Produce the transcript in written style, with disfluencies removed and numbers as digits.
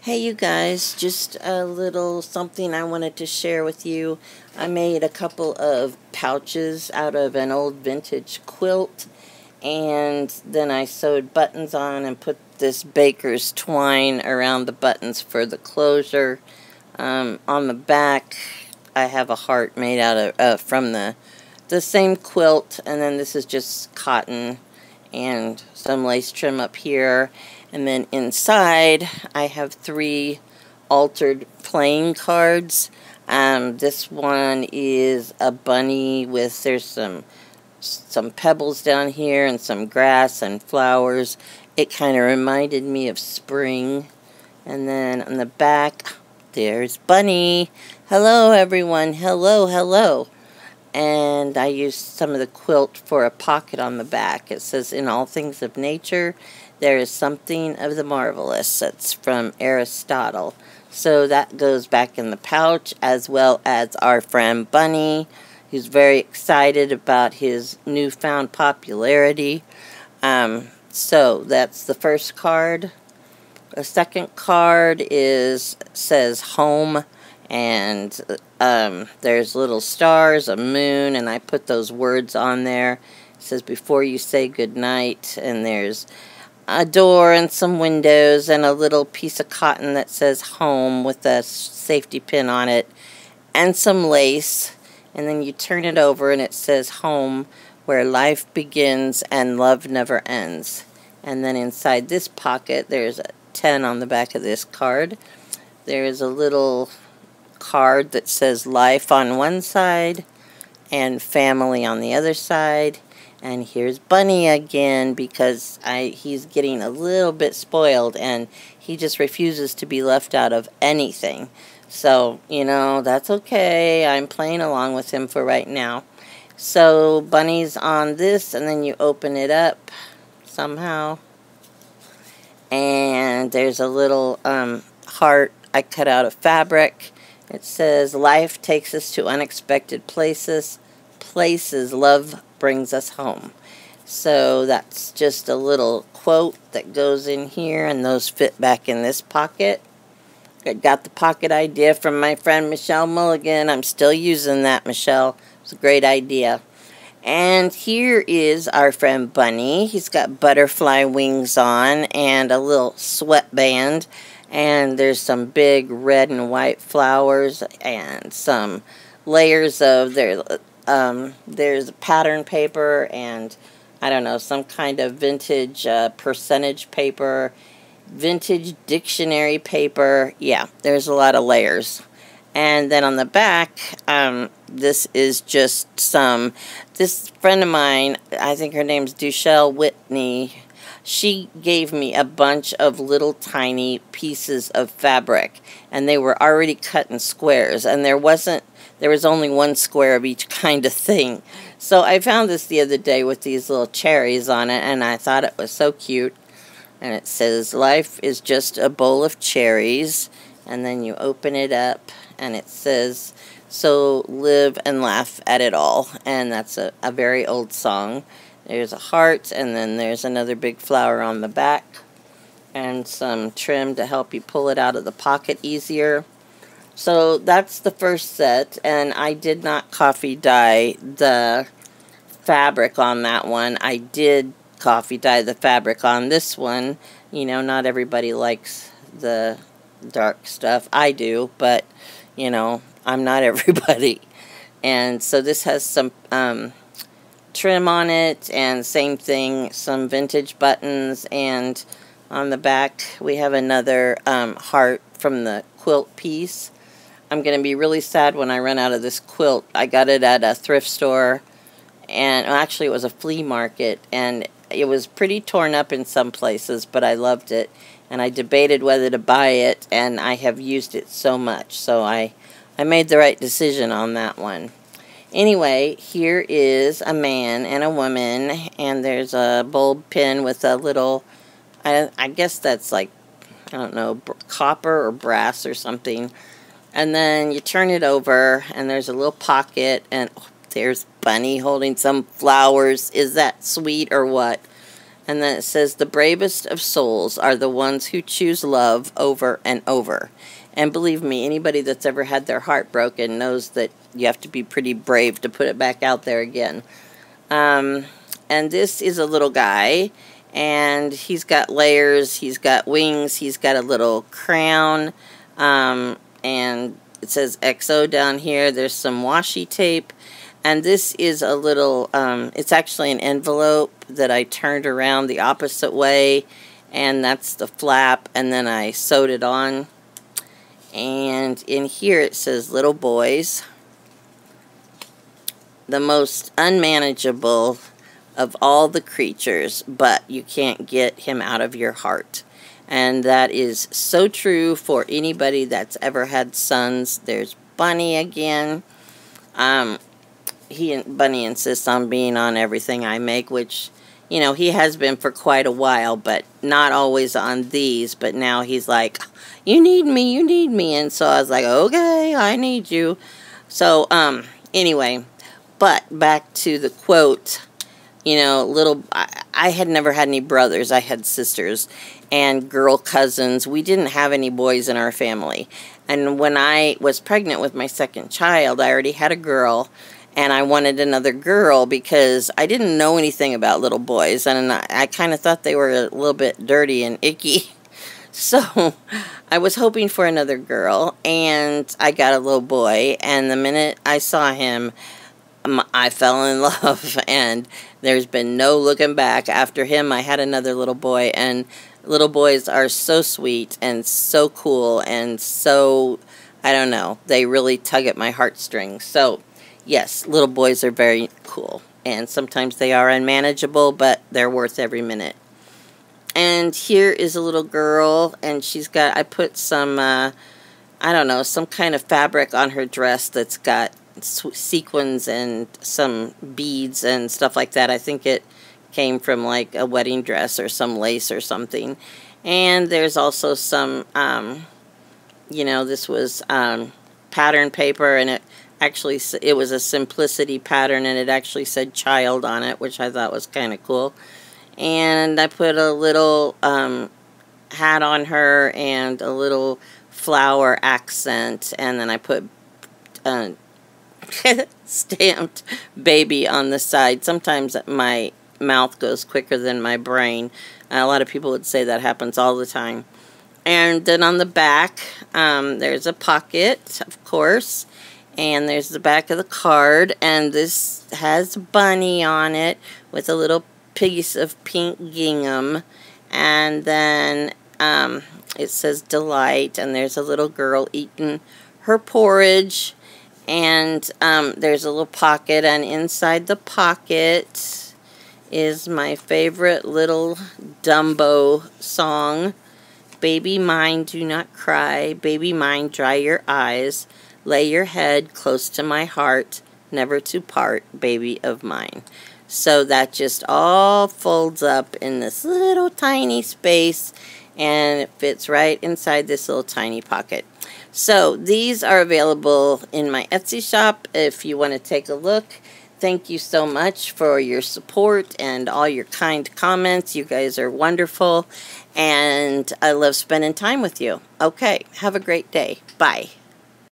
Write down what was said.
Hey you guys, just a little something I wanted to share with you. I made a couple of pouches out of an old vintage quilt, and then I sewed buttons on and put this baker's twine around the buttons for the closure. On the back I have a heart made out of from the same quilt, and then this is just cotton and some lace trim up here. And then inside I have 3 altered playing cards. This one is a bunny with, there's some pebbles down here and some grass and flowers. It kind of reminded me of spring. And then on the back, there's Bunny. Hello everyone, hello, hello. And I used some of the quilt for a pocket on the back. It says, "In all things of nature, there is something of the marvelous." That's from Aristotle. So that goes back in the pouch, as well as our friend Bunny, who's very excited about his newfound popularity. So that's the first card. The second card says home, and there's little stars, a moon, and I put those words on there. It says, "Before you say goodnight," and there's a door and some windows and a little piece of cotton that says home with a safety pin on it and some lace. And then you turn it over and it says home, where life begins and love never ends. And then inside this pocket there's a 10 on the back of this card. There's a little card that says life on one side and family on the other side. And here's Bunny again, because he's getting a little bit spoiled and he just refuses to be left out of anything. So, you know, that's okay. I'm playing along with him for right now. So Bunny's on this, and then you open it up somehow. And there's a little heart I cut out of fabric. It says, "Life takes us to unexpected places. Love brings us home." So that's just a little quote that goes in here, and those fit back in this pocket. I got the pocket idea from my friend Michelle Mulligan. I'm still using that, Michelle. It's a great idea. And here is our friend Bunny. He's got butterfly wings on and a little sweatband. And there's some big red and white flowers and some layers of there's pattern paper and, I don't know, some kind of vintage percentage paper, vintage dictionary paper. Yeah, there's a lot of layers. And then on the back, this is just this friend of mine, I think her name's Duchelle Whitney, she gave me a bunch of little tiny pieces of fabric, and they were already cut in squares, and there was only one square of each kind of thing. So I found this the other day with these little cherries on it, and I thought it was so cute. And it says, "Life is just a bowl of cherries." And then you open it up, and it says, "So live and laugh at it all." And that's a very old song. There's a heart, and then there's another big flower on the back, and some trim to help you pull it out of the pocket easier. So that's the first set, and I did not coffee dye the fabric on that one. I did coffee dye the fabric on this one. You know, not everybody likes the dark stuff. I do, but, you know, I'm not everybody. And so this has some trim on it, and same thing, some vintage buttons, and on the back we have another heart from the quilt piece. I'm going to be really sad when I run out of this quilt. I got it at a thrift store, and actually it was a flea market, and it was pretty torn up in some places, but I loved it, and I debated whether to buy it, and I have used it so much, so I made the right decision on that one. Anyway, here is a man and a woman, and there's a bulb pin with a little, I guess that's like, I don't know, copper or brass or something. And then you turn it over, and there's a little pocket, and there's Bunny holding some flowers. Is that sweet or what? And then it says, the bravest of souls are the ones who choose love over and over. And believe me, anybody that's ever had their heart broken knows that you have to be pretty brave to put it back out there again. And this is a little guy, and he's got layers, he's got wings, he's got a little crown, and it says XO down here. There's some washi tape, and this is a little, it's actually an envelope that I turned around the opposite way, and that's the flap, and then I sewed it on. And in here it says, little boys, the most unmanageable of all the creatures, but you can't get him out of your heart. And that is so true for anybody that's ever had sons. There's Bunny again. Bunny insists on being on everything I make, which, you know, he has been for quite a while, but not always on these. But now he's like, you need me, you need me. And so I was like, okay, I need you. So, anyway, but back to the quote. You know, I had never had any brothers. I had sisters and girl cousins. We didn't have any boys in our family. And when I was pregnant with my second child, I already had a girl, and I wanted another girl because I didn't know anything about little boys, and I kind of thought they were a little bit dirty and icky. So I was hoping for another girl, and I got a little boy, and the minute I saw him, I fell in love, and there's been no looking back. After him, I had another little boy, and little boys are so sweet and so cool and so, I don't know, they really tug at my heartstrings. So, yes, little boys are very cool, and sometimes they are unmanageable, but they're worth every minute. And here is a little girl, and she's got, I put some, I don't know, some kind of fabric on her dress that's got sequins and some beads and stuff like that. I think it came from like a wedding dress or some lace or something. And there's also some, you know, this was pattern paper, and it was a simplicity pattern, and it actually said child on it, which I thought was kind of cool. And I put a little hat on her and a little flower accent, and then I put stamped baby on the side. Sometimes my mouth goes quicker than my brain. A lot of people would say that happens all the time. And then on the back, there's a pocket, of course, and there's the back of the card, and this has Bunny on it with a little piece of pink gingham, and then it says delight, and there's a little girl eating her porridge. And there's a little pocket, and inside the pocket is my favorite little Dumbo song. Baby mine, do not cry. Baby mine, dry your eyes. Lay your head close to my heart. Never to part, baby of mine. So that just all folds up in this little tiny space, and it fits right inside this little tiny pocket. So these are available in my Etsy shop if you want to take a look. Thank you so much for your support and all your kind comments. You guys are wonderful, and I love spending time with you. Okay, have a great day. Bye.